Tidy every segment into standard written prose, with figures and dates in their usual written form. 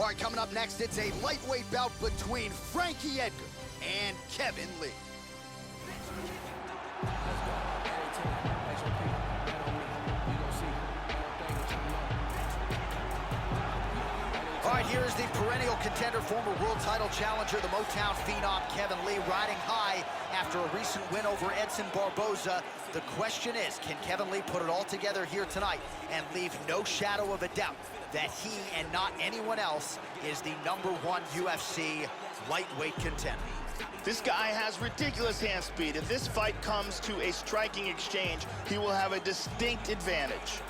All right, coming up next, it's a lightweight bout between Frankie Edgar and Kevin Lee. All right, here is the perennial contender, former world title challenger, the Motown phenom Kevin Lee, riding high after a recent win over Edson Barboza. The question is, can Kevin Lee put it all together here tonight and leave no shadow of a doubt that he and not anyone else is the #1 UFC lightweight contender? This guy has ridiculous hand speed. If this fight comes to a striking exchange, he will have a distinct advantage.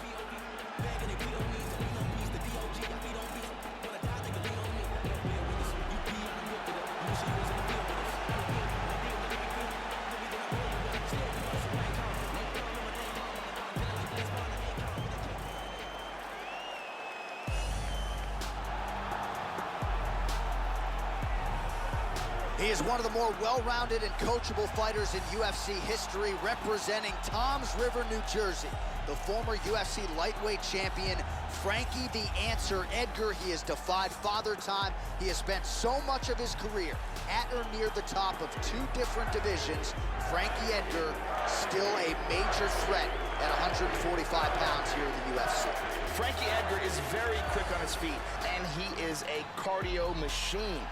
He is one of the more well-rounded and coachable fighters in UFC history, representing Toms River, New Jersey. The former UFC lightweight champion, Frankie the Answer Edgar. He has defied Father Time. He has spent so much of his career at or near the top of 2 different divisions. Frankie Edgar, still a major threat at 145 pounds here in the UFC. Frankie Edgar is very quick on his feet, and he is a cardio machine.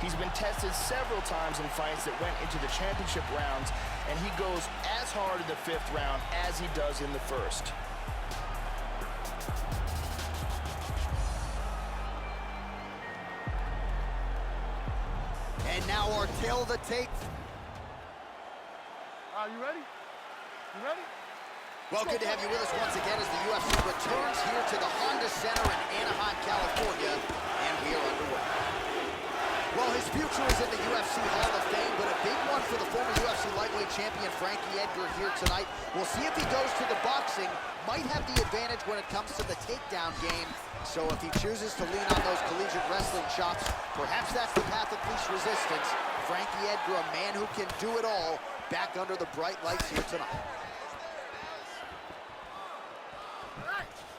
He's been tested several times in fights that went into the championship rounds, and he goes as hard in the 5th round as he does in the 1st. And now our tail of the tape. Are you ready? You ready? Well, good to have you with us once again as the UFC returns here to the Honda Center in Anaheim, California, and we are underway. Well, his future is in the UFC Hall of Fame, but a big one for the former UFC lightweight champion Frankie Edgar here tonight. We'll see if he goes to the boxing. Might have the advantage when it comes to the takedown game. So if he chooses to lean on those collegiate wrestling chops, perhaps that's the path of least resistance. Frankie Edgar, a man who can do it all, back under the bright lights here tonight.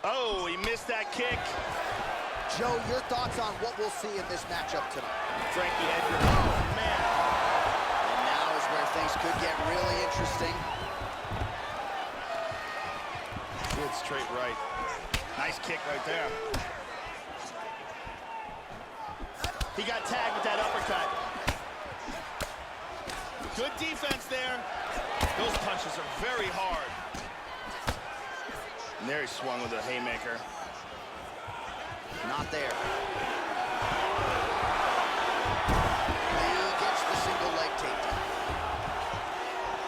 Oh, he missed that kick. Joe, your thoughts on what we'll see in this matchup tonight? Frankie Edgar, oh, man. And now is where things could get really interesting. Good straight right. Nice kick right there. He got tagged with that uppercut. Good defense there. Those punches are very hard. And there he swung with a haymaker. Not there. Lee gets the single leg takedown.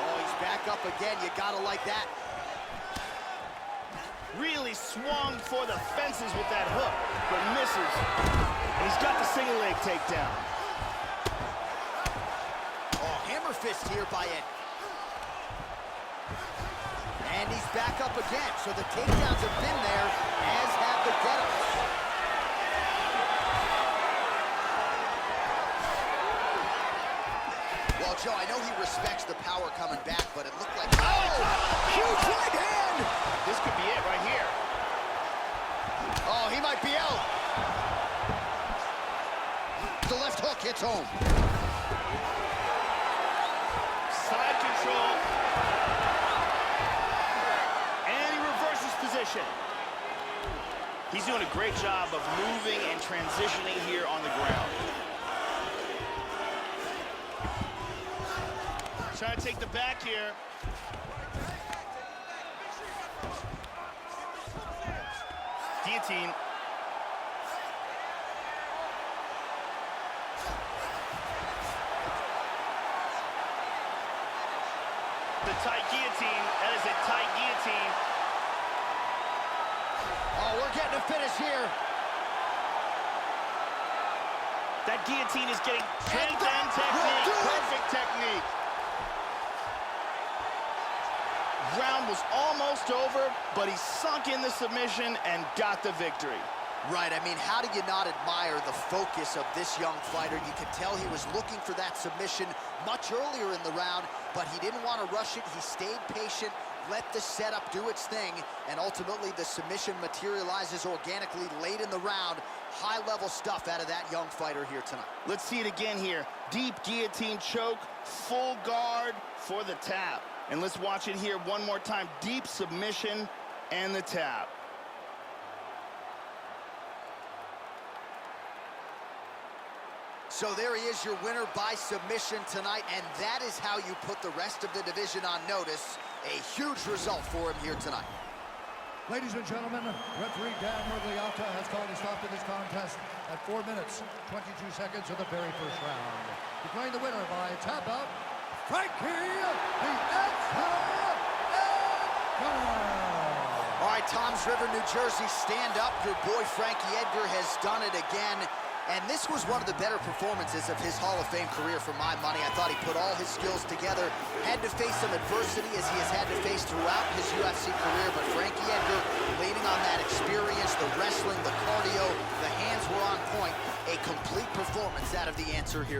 Oh, he's back up again. You gotta like that. Really swung for the fences with that hook, but misses. And he's got the single leg takedown. Oh, hammer fist here by Ed. And he's back up again. So the takedowns have been there, as have the get-ups. Well, Joe, I know he respects the power coming back, but it looked like... Oh! Huge right hand! This could be it right here. Oh, he might be out. The left hook hits home. Side control. And he reverses position. He's doing a great job of moving and transitioning here on the ground. Trying to take the back here. Guillotine. The tight guillotine. That is a tight guillotine. Oh, we're getting a finish here. That guillotine is getting takedown technique. Perfect technique. Round was almost over, but he sunk in the submission and got the victory. Right, I mean, how do you not admire the focus of this young fighter? You could tell he was looking for that submission much earlier in the round, but he didn't want to rush it. He stayed patient, let the setup do its thing, and ultimately the submission materializes organically late in the round. High-level stuff out of that young fighter here tonight. Let's see it again here. Deep guillotine choke, full guard for the tap. And let's watch it here one more time. Deep submission and the tap. So there he is, your winner by submission tonight, and that is how you put the rest of the division on notice. A huge result for him here tonight. Ladies and gentlemen, referee Dan Murgliata has called a stop to this contest at 4 minutes, 22 seconds of the very first round. Declaring the winner by tap out, Frankie, the Edgar. All right, Toms River, New Jersey, stand up. Your boy Frankie Edgar has done it again. And this was one of the better performances of his Hall of Fame career for my money. I thought he put all his skills together, had to face some adversity as he has had to face throughout his UFC career, but Frankie Edgar, leaning on that experience, the wrestling, the cardio, the hands were on point. A complete performance out of the answer here.